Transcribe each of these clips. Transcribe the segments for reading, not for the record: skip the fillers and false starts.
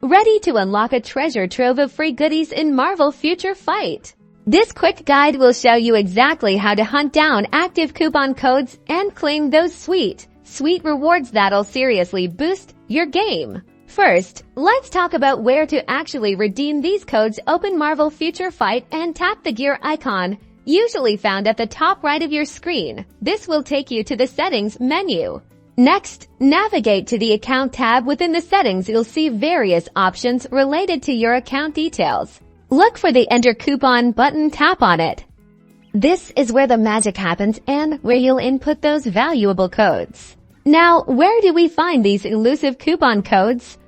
ready to unlock a treasure trove of free goodies in Marvel Future Fight. This quick guide will show you exactly how to hunt down active coupon codes and claim those sweet rewards that'll seriously boost your game. First, let's talk about where to actually redeem these codes. Open Marvel Future Fight and tap the gear icon, usually found at the top right of your screen. This will take you to the settings menu. Next, navigate to the account tab. Within the settings, you'll see various options related to your account details. Look for the Enter Coupon button, tap on it. This is where the magic happens and where you'll input those valuable codes. Now, where do we find these elusive coupon codes?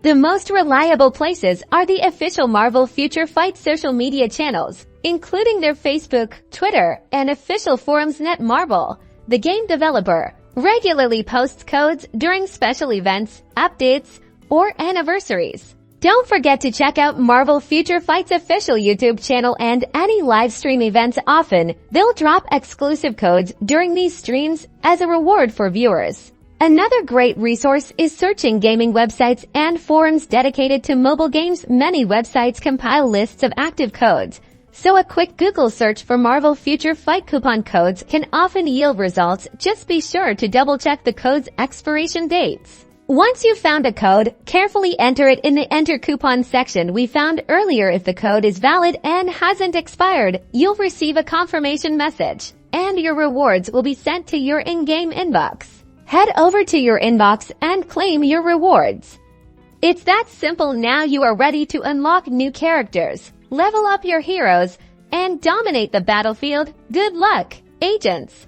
The most reliable places are the official Marvel Future Fight social media channels, including their Facebook, Twitter, and official forums. Netmarble, the game developer, regularly posts codes during special events, updates, or anniversaries. Don't forget to check out Marvel Future Fight's official YouTube channel and any live stream events. Often, they'll drop exclusive codes during these streams as a reward for viewers. Another great resource is searching gaming websites and forums dedicated to mobile games. Many websites compile lists of active codes, so a quick Google search for Marvel Future Fight coupon codes can often yield results. Just be sure to double-check the code's expiration dates. Once you've found a code, carefully enter it in the Enter Coupon section we found earlier. If the code is valid and hasn't expired, you'll receive a confirmation message, and your rewards will be sent to your in-game inbox. Head over to your inbox and claim your rewards. It's that simple. Now you are ready to unlock new characters, level up your heroes, and dominate the battlefield. Good luck, agents!